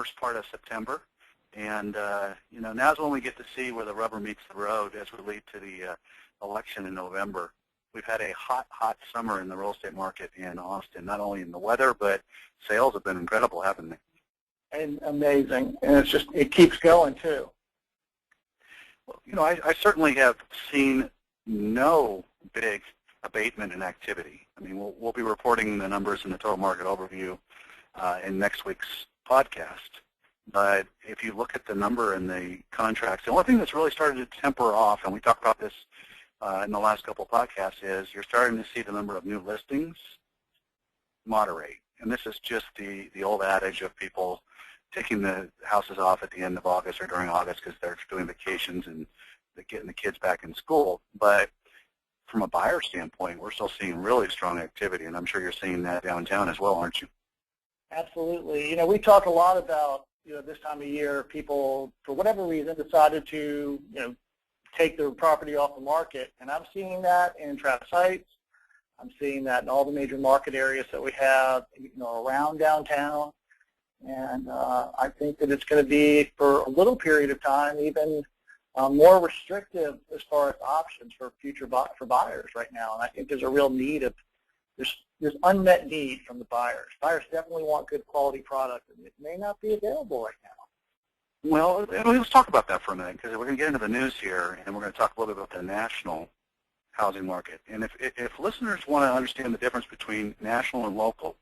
first part of September. And, now's when we get to see where the rubber meets the road as we lead to the election in November. We've had a hot, hot summer in the real estate market in Austin, not only in the weather, but sales have been incredible, haven't they? And amazing. And it keeps going, too. Well, I certainly have seen no big abatement in activity. I mean, we'll be reporting the numbers in the total market overview in next week's podcast. But if you look at the number in the contracts, the only thing that's really started to temper off, and we talked about this in the last couple of podcasts, is you're starting to see the number of new listings moderate. And this is just the old adage of people taking the houses off at the end of August or during August because they're doing vacations and they're getting the kids back in school. But from a buyer standpoint, we're still seeing really strong activity, and I'm sure you're seeing that downtown as well, aren't you? Absolutely. We talk a lot about, this time of year, people, for whatever reason, decided to, take their property off the market. And I'm seeing that in traffic sites. I'm seeing that in all the major market areas that we have, around downtown. And I think that it's going to be, for a little period of time, even more restrictive as far as options for for buyers right now. And I think there's a real need there's unmet need from the buyers. Buyers definitely want good quality product, and it may not be available right now. Well, let's talk about that for a minute, because we're going to get into the news here, and we're going to talk a little bit about the national housing market. And if listeners want to understand the difference between national and local,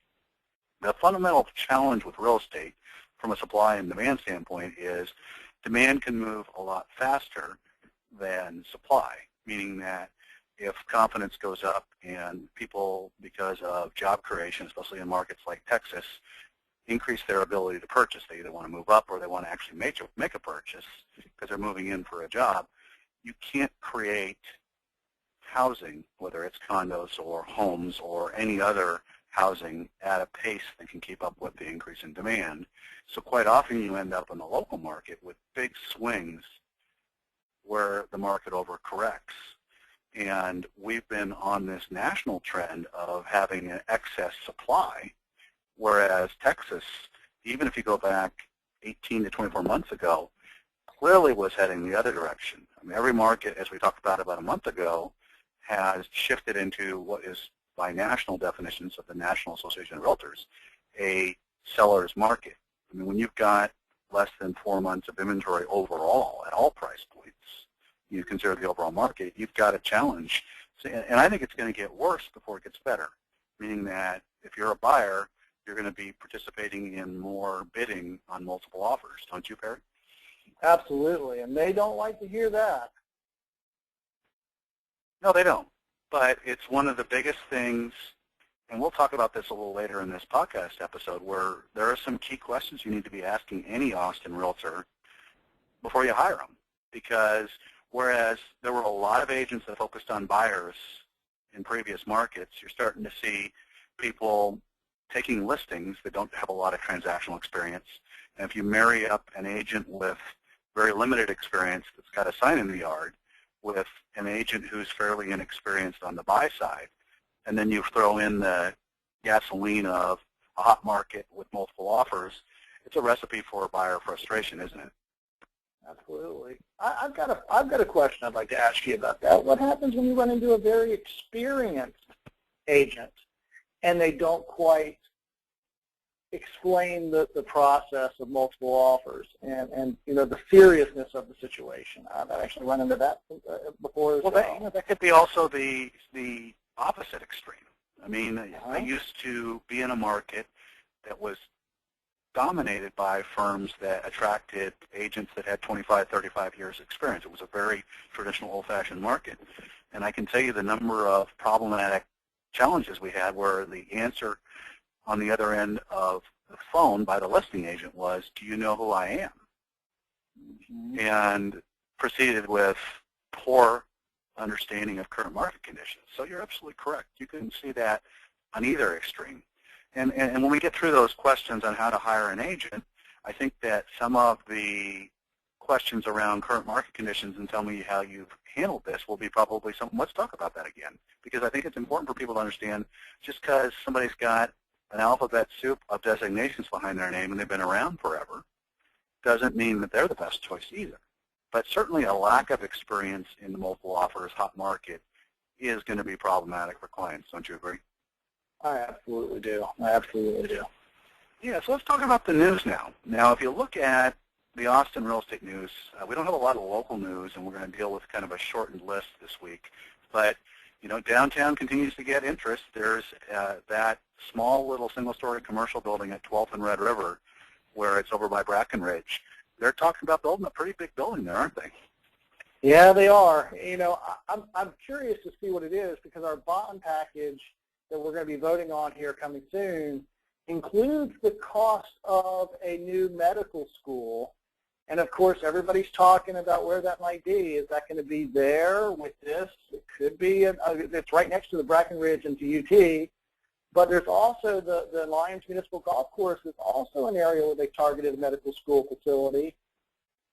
the fundamental challenge with real estate from a supply and demand standpoint is demand can move a lot faster than supply, meaning that if confidence goes up and people, because of job creation, especially in markets like Texas, increase their ability to purchase, they either want to move up or they want to actually make a purchase because they're moving in for a job, you can't create housing, whether it's condos or homes or any other housing, at a pace that can keep up with the increase in demand. So quite often you end up in the local market with big swings where the market overcorrects. And we've been on this national trend of having an excess supply, whereas Texas, even if you go back 18 to 24 months ago, clearly was heading the other direction. I mean, every market, as we talked about a month ago, has shifted into what is, by national definitions of the National Association of Realtors, a seller's market. I mean, when you've got less than 4 months of inventory overall at all price points, you consider the overall market, you've got a challenge. So, and I think it's going to get worse before it gets better, meaning that if you're a buyer, you're going to be participating in more bidding on multiple offers. Don't you, Perry? Absolutely, and they don't like to hear that. No, they don't. But it's one of the biggest things, and we'll talk about this a little later in this podcast episode, where there are some key questions you need to be asking any Austin realtor before you hire them. Because whereas there were a lot of agents that focused on buyers in previous markets, you're starting to see people taking listings that don't have a lot of transactional experience. And if you marry up an agent with very limited experience that's got a sign in the yard with an agent who's fairly inexperienced on the buy side, and then you throw in the gasoline of a hot market with multiple offers, it's a recipe for buyer frustration, isn't it? Absolutely. I've got a question I'd like to ask you about that. What happens when you run into a very experienced agent and they don't quite explain the process of multiple offers and the seriousness of the situation? I've actually run into that before as well. That could be also the opposite extreme. I mean, I used to be in a market that was dominated by firms that attracted agents that had 25, 35 years experience. It was a very traditional, old-fashioned market. And I can tell you the number of problematic challenges we had where the answer on the other end of the phone by the listing agent was, do you know who I am? Mm-hmm. And proceeded with poor understanding of current market conditions. So you're absolutely correct. You can see that on either extreme. And when we get through those questions on how to hire an agent, I think that some of the questions around current market conditions and tell me how you've handled this will be probably something. Let's talk about that again, because I think it's important for people to understand just because somebody's got an alphabet soup of designations behind their name and they've been around forever doesn't mean that they're the best choice either. But certainly a lack of experience in the multiple offers hot market is going to be problematic for clients. Don't you agree? I absolutely do. I absolutely do. Yeah, so let's talk about the news now. Now, if you look at the Austin real estate news, we don't have a lot of local news, and we're going to deal with kind of a shortened list this week. But, you know, downtown continues to get interest. There's that small little single-story commercial building at 12th and Red River, where it's over by Brackenridge. They're talking about building a pretty big building there, aren't they? Yeah, they are. You know, I'm curious to see what it is, because our bond package that we're going to be voting on here coming soon includes the cost of a new medical school. And of course, everybody's talking about where that might be. Is that going to be there with this? It could be. It's right next to the Brackenridge and to UT. But there's also the Lions Municipal Golf Course is also an area where they targeted a medical school facility.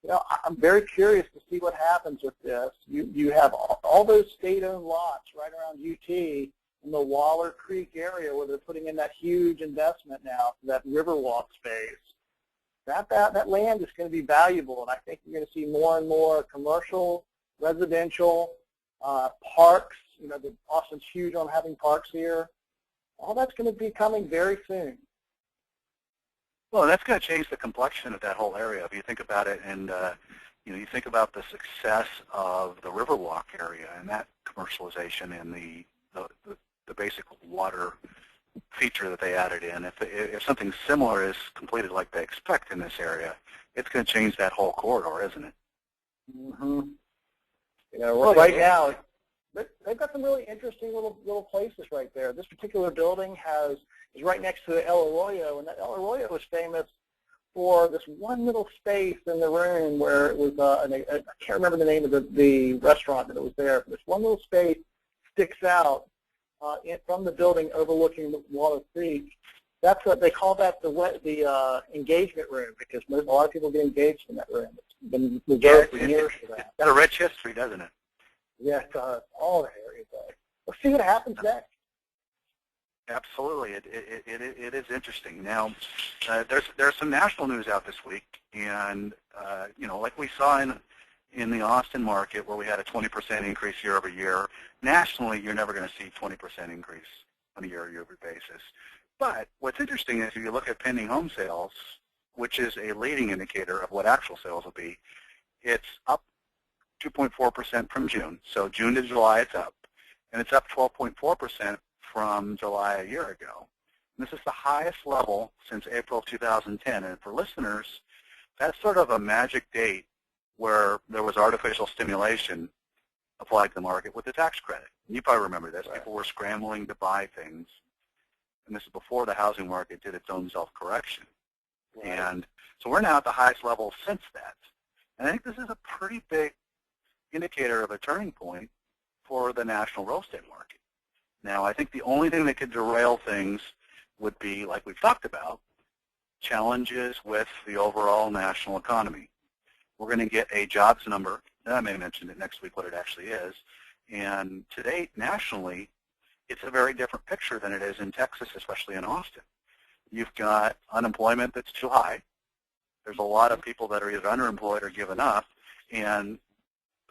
You know, I'm very curious to see what happens with this. You have all those state-owned lots right around UT in the Waller Creek area where they're putting in that huge investment now for that Riverwalk space. That land is going to be valuable, and I think you're going to see more and more commercial, residential, parks. You know, Austin's huge on having parks here. All that's going to be coming very soon. Well, that's going to change the complexion of that whole area. If you think about it, and you know, you think about the success of the Riverwalk area and that commercialization and the basic water feature that they added in. If something similar is completed like they expect in this area, it's going to change that whole corridor, isn't it? Mm-hmm. You know, right now, they've got some really interesting little places right there. This particular building is right next to the El Arroyo, and that El Arroyo was famous for this one little space in the room where it was, I can't remember the name of the restaurant that it was there, but this one little space sticks out from the building overlooking the Waller Creek. That's what they call that, the engagement room, because a lot of people get engaged in that room. It's been reserved for years for that. It's got a rich history, doesn't it? Yeah, it does. All the areas does. We'll see what happens next. Absolutely, it is interesting. Now, there's some national news out this week, and you know, like we saw in the Austin market, where we had a 20% increase year over year. Nationally, you're never going to see 20% increase on a year-over-year basis. But what's interesting is if you look at pending home sales, which is a leading indicator of what actual sales will be, it's up 2.4% from June. So June to July, it's up. And it's up 12.4% from July a year ago. And this is the highest level since April of 2010. And for listeners, that's sort of a magic date where there was artificial stimulation applied to the market with the tax credit. And you probably remember this. Right. People were scrambling to buy things. And this is before the housing market did its own self-correction. Right. And so we're now at the highest level since that. And I think this is a pretty big indicator of a turning point for the national real estate market. Now, I think the only thing that could derail things would be, like we've talked about, challenges with the overall national economy. We're going to get a jobs number, and I may mention it next week what it actually is, and to date, nationally, it's a very different picture than it is in Texas, especially in Austin. You've got unemployment that's too high. There's a lot of people that are either underemployed or given up, and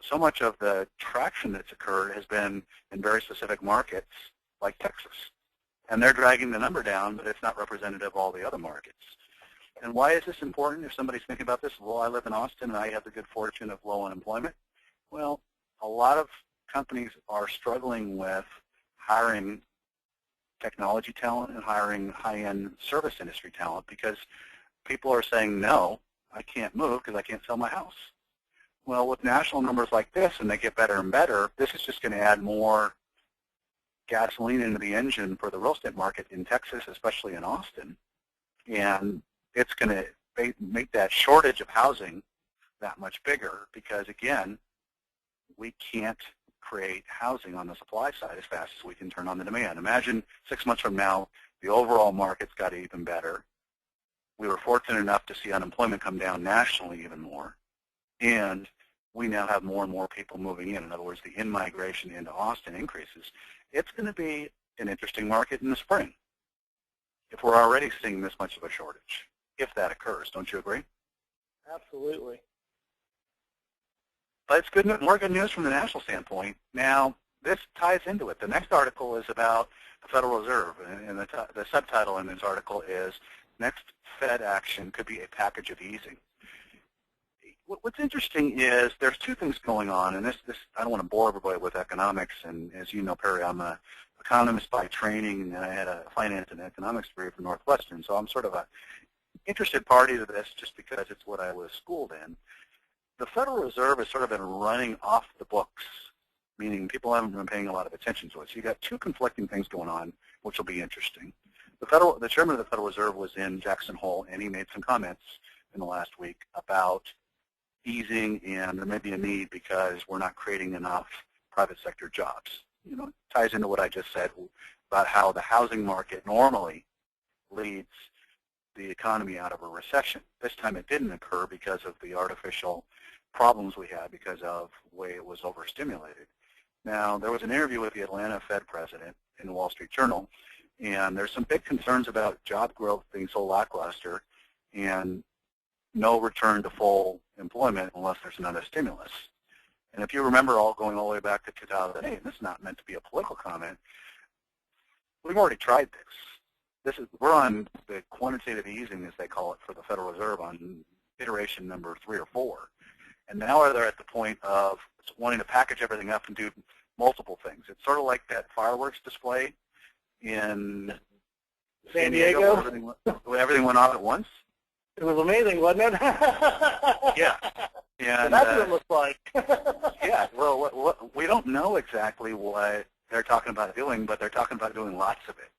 so much of the traction that's occurred has been in very specific markets like Texas. And they're dragging the number down, but it's not representative of all the other markets. And why is this important? If somebody's thinking about this, well, I live in Austin and I have the good fortune of low unemployment. Well, a lot of companies are struggling with hiring technology talent and hiring high-end service industry talent because people are saying, no, I can't move because I can't sell my house. Well, with national numbers like this, and they get better and better, this is just going to add more gasoline into the engine for the real estate market in Texas, especially in Austin. And it's going to make that shortage of housing that much bigger because, again, we can't create housing on the supply side as fast as we can turn on the demand. Imagine 6 months from now, the overall market's got even better. We were fortunate enough to see unemployment come down nationally even more. And we now have more and more people moving in. In other words, the in-migration into Austin increases. It's going to be an interesting market in the spring if we're already seeing this much of a shortage, if that occurs. Don't you agree? Absolutely. But it's good, more good news from the national standpoint. Now, this ties into it. The next article is about the Federal Reserve, and the subtitle in this article is, Next Fed Action Could Be a Package of Easing. What's interesting is there's two things going on, and this I don't want to bore everybody with economics, and as you know, Perry, I'm an economist by training, and I had a finance and economics degree from Northwestern, so I'm sort of a interested party to this just because it's what I was schooled in. The Federal Reserve has sort of been running off the books, meaning people haven't been paying a lot of attention to it. So you've got two conflicting things going on, which will be interesting. The chairman of the Federal Reserve was in Jackson Hole, and he made some comments in the last week about easing, and there may be a need because we're not creating enough private sector jobs. You know, it ties into what I just said about how the housing market normally leads the economy out of a recession. This time it didn't occur because of the artificial problems we had because of the way it was overstimulated. Now, there was an interview with the Atlanta Fed president in the Wall Street Journal, and there's some big concerns about job growth being so lackluster and no return to full employment unless there's another stimulus. And if you remember going all the way back to 2008, this is not meant to be a political comment, we've already tried this. We're on the quantitative easing, as they call it, for the Federal Reserve on iteration number 3 or 4. And now they're at the point of wanting to package everything up and do multiple things. It's sort of like that fireworks display in San Diego. When everything went off at once. It was amazing, wasn't it? Yeah. And that's what it looks like. Yeah. Well, we don't know exactly what they're talking about doing, but they're talking about doing lots of it.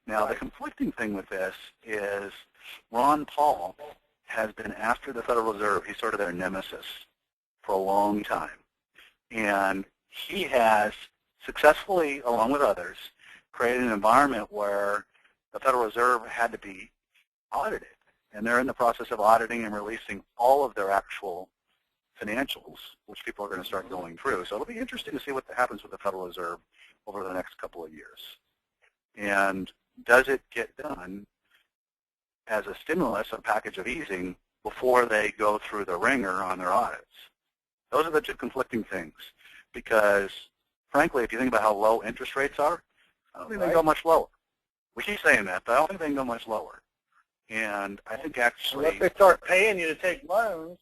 Now, the conflicting thing with this is Ron Paul has been after the Federal Reserve. He's sort of their nemesis for a long time. And he has successfully, along with others, created an environment where the Federal Reserve had to be audited. And they're in the process of auditing and releasing all of their actual financials, which people are going to start going through. So it'll be interesting to see what happens with the Federal Reserve over the next couple of years. And does it get done as a stimulus, a package of easing, before they go through the ringer on their audits? Those are the two conflicting things. Because, frankly, if you think about how low interest rates are, I don't think they can go much lower. We keep saying that, but I don't think they can go much lower. And I think actually... Unless they start paying you to take loans.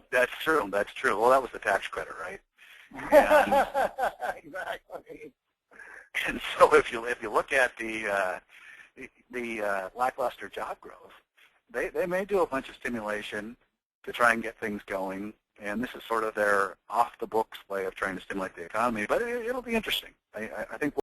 That's true. That's true. Well, that was the tax credit, right? And, exactly. And so if you look at the lackluster job growth, they may do a bunch of stimulation to try and get things going, and this is sort of their off-the-books way of trying to stimulate the economy, but it'll be interesting. I think